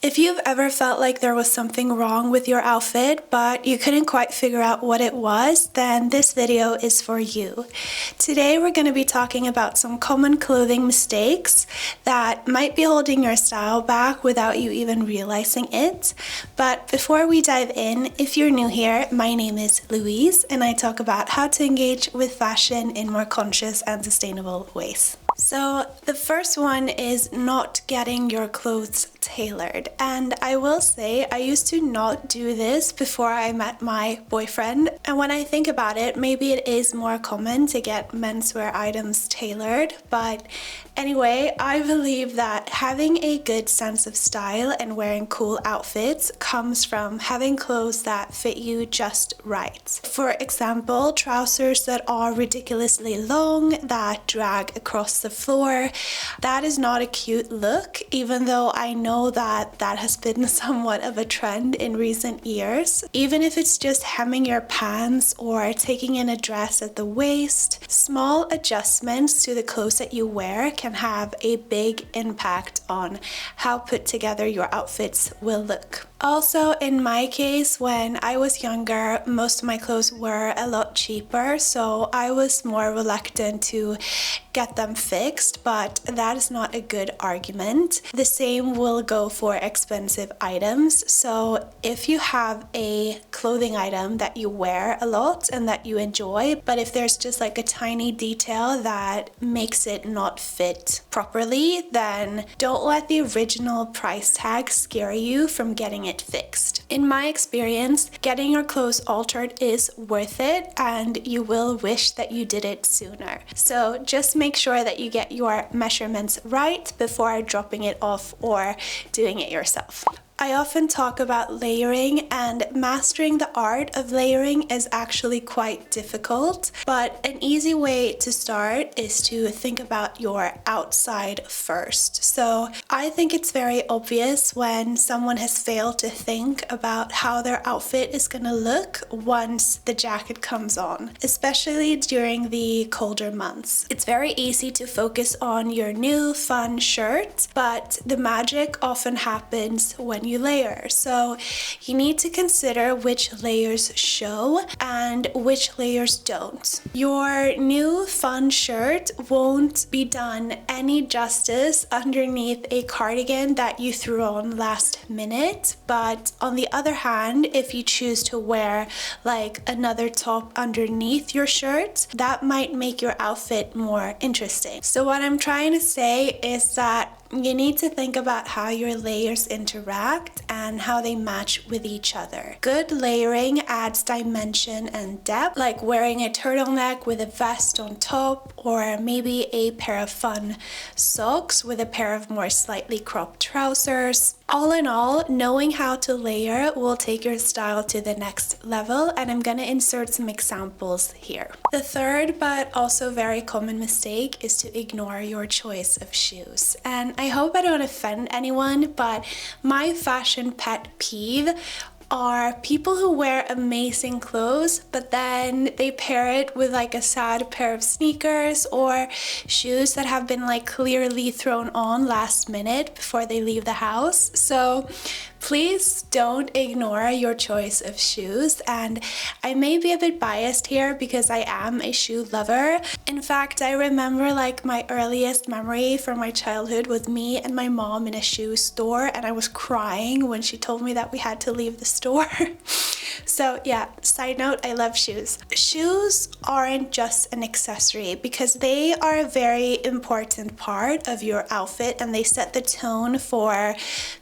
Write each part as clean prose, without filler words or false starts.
If you've ever felt like there was something wrong with your outfit, but you couldn't quite figure out what it was, then this video is for you. Today we're going to be talking about some common clothing mistakes that might be holding your style back without you even realizing it. But before we dive in, if you're new here, my name is Louise and I talk about how to engage with fashion in more conscious and sustainable ways. So the first one is not getting your clothes tailored. And I will say I used to not do this before I met my boyfriend. And when I think about it, maybe it is more common to get menswear items tailored. But anyway, I believe that having a good sense of style and wearing cool outfits comes from having clothes that fit you just right. For example, trousers that are ridiculously long, that drag across the floor. That is not a cute look, even though I know that has been somewhat of a trend in recent years. Even if it's just hemming your pants or taking in a dress at the waist, small adjustments to the clothes that you wear can have a big impact on how put together your outfits will look. Also, in my case, when I was younger, most of my clothes were a lot cheaper, so I was more reluctant to get them fixed, but that is not a good argument. The same will go for expensive items. So if you have a clothing item that you wear a lot and that you enjoy, but if there's just like a tiny detail that makes it not fit properly, then don't let the original price tag scare you from getting it fixed. In my experience, getting your clothes altered is worth it and you will wish that you did it sooner. So just make sure that you get your measurements right before dropping it off or doing it yourself. I often talk about layering, and mastering the art of layering is actually quite difficult, but an easy way to start is to think about your outside first. So I think it's very obvious when someone has failed to think about how their outfit is gonna look once the jacket comes on, especially during the colder months. It's very easy to focus on your new fun shirt, but the magic often happens when you layer. So you need to consider which layers show and which layers don't. Your new fun shirt won't be done any justice underneath a cardigan that you threw on last minute, but on the other hand, if you choose to wear like another top underneath your shirt, that might make your outfit more interesting. So what I'm trying to say is that you need to think about how your layers interact and how they match with each other. Good layering adds dimension and depth, like wearing a turtleneck with a vest on top, or maybe a pair of fun socks with a pair of more slightly cropped trousers. All in all, knowing how to layer will take your style to the next level, and I'm gonna insert some examples here. The third, but also very common mistake is to ignore your choice of shoes. And I hope I don't offend anyone, but my fashion pet peeve are people who wear amazing clothes but then they pair it with like a sad pair of sneakers or shoes that have been like clearly thrown on last minute before they leave the house. So please don't ignore your choice of shoes, and I may be a bit biased here because I am a shoe lover. In fact, I remember like my earliest memory from my childhood was me and my mom in a shoe store, and I was crying when she told me that we had to leave the store. So yeah, side note, I love shoes. Shoes aren't just an accessory because they are a very important part of your outfit and they set the tone for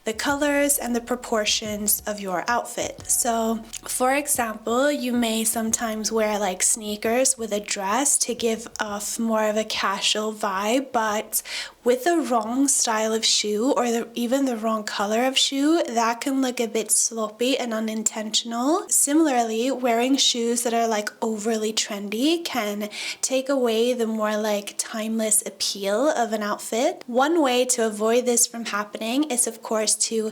the colors and the proportions of your outfit. So for example, you may sometimes wear like sneakers with a dress to give off more of a casual vibe, but with the wrong style of shoe or even the wrong color of shoe, that can look a bit sloppy and unintentional. Similarly, wearing shoes that are like overly trendy can take away the more like timeless appeal of an outfit. One way to avoid this from happening is of course to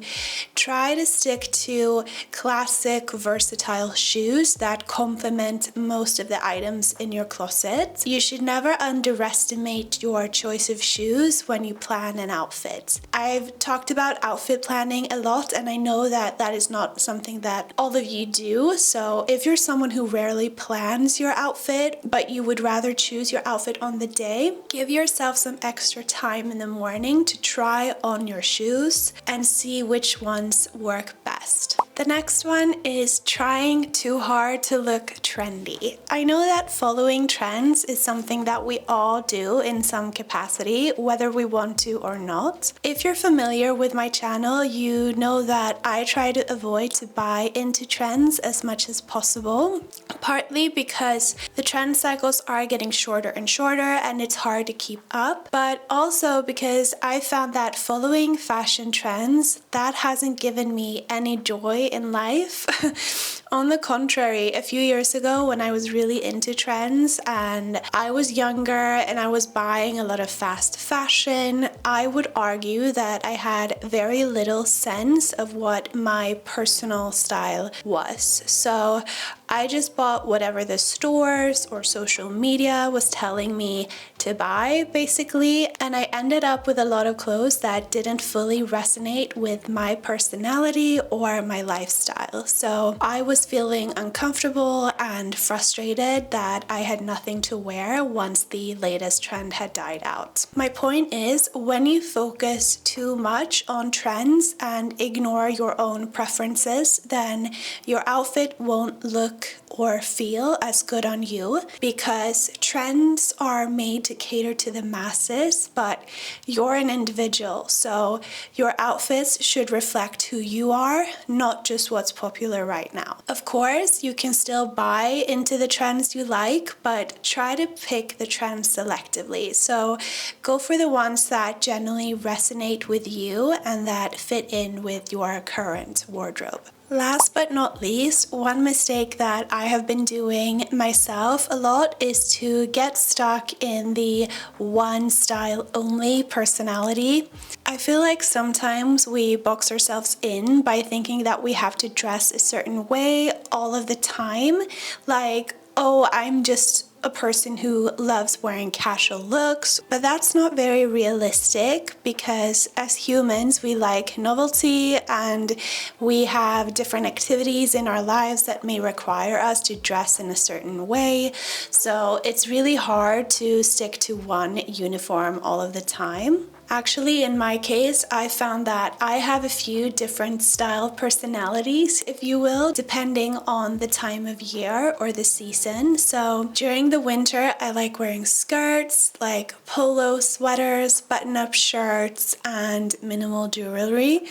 try to stick to classic versatile shoes that complement most of the items in your closet. You should never underestimate your choice of shoes when you plan an outfit. I've talked about outfit planning a lot, and I know that that is not something that all of you do. So if you're someone who rarely plans your outfit, but you would rather choose your outfit on the day, give yourself some extra time in the morning to try on your shoes and see which ones work best. The next one is trying too hard to look trendy. I know that following trends is something that we all do in some capacity, whether we want to or not. If you're familiar with my channel, you know that I try to avoid to buy into trends as much as possible, partly because the trend cycles are getting shorter and shorter and it's hard to keep up, but also because I found that following fashion trends, that hasn't given me any joy in life. On the contrary, a few years ago when I was really into trends and I was younger and I was buying a lot of fast fashion, I would argue that I had very little sense of what my personal style was. So I just bought whatever the stores or social media was telling me to buy, basically, and I ended up with a lot of clothes that didn't fully resonate with my personality or my lifestyle. So I was feeling uncomfortable and frustrated that I had nothing to wear once the latest trend had died out. My point is, when you focus too much on trends and ignore your own preferences, then your outfit won't look or feel as good on you, because trends are made to cater to the masses, but you're an individual, so your outfits should reflect who you are, not just what's popular right now. Of course, you can still buy into the trends you like, but try to pick the trends selectively. So go for the ones that generally resonate with you and that fit in with your current wardrobe. Last but not least, one mistake that I have been doing myself a lot is to get stuck in the one style only personality. I feel like sometimes we box ourselves in by thinking that we have to dress a certain way all of the time. Like, oh, I'm just a person who loves wearing casual looks, but that's not very realistic, because as humans we like novelty and we have different activities in our lives that may require us to dress in a certain way. So it's really hard to stick to one uniform all of the time. Actually, in my case, I found that I have a few different style personalities, if you will, depending on the time of year or the season. So during the winter, I like wearing skirts, like polo sweaters, button-up shirts, and minimal jewelry.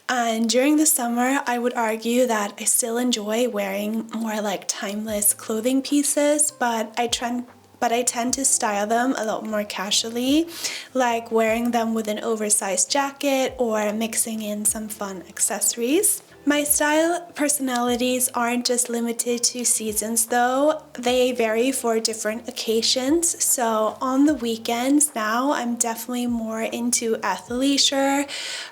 And during the summer, I would argue that I still enjoy wearing more like timeless clothing pieces, but I tend to style them a lot more casually, like wearing them with an oversized jacket or mixing in some fun accessories. My style personalities aren't just limited to seasons though, they vary for different occasions. So on the weekends now, I'm definitely more into athleisure.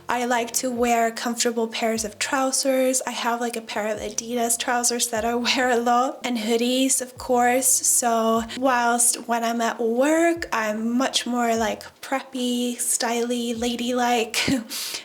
I like to wear comfortable pairs of trousers. I have like a pair of Adidas trousers that I wear a lot, and hoodies of course. So whilst when I'm at work, I'm much more like preppy, styly, ladylike.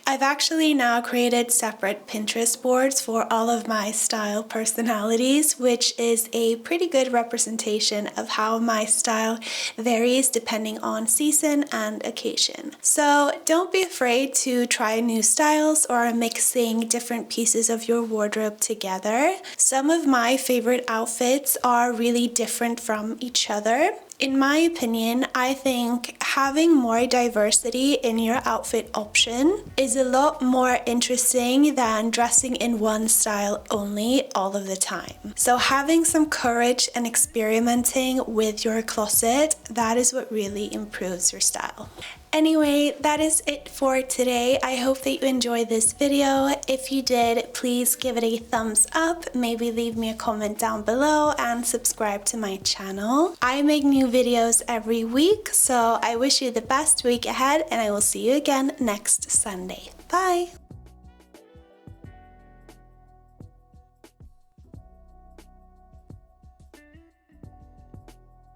I've actually now created separate Pinterest boards for all of my style personalities, which is a pretty good representation of how my style varies depending on season and occasion. So don't be afraid to try new styles or mixing different pieces of your wardrobe together. Some of my favorite outfits are really different from each other. In my opinion, I think having more diversity in your outfit option is a lot more interesting than dressing in one style only all of the time. So having some courage and experimenting with your closet, that is what really improves your style. Anyway, that is it for today. I hope that you enjoyed this video. If you did, please give it a thumbs up, maybe leave me a comment down below, and subscribe to my channel. I make new videos every week, so I wish you the best week ahead, and I will see you again next Sunday. Bye!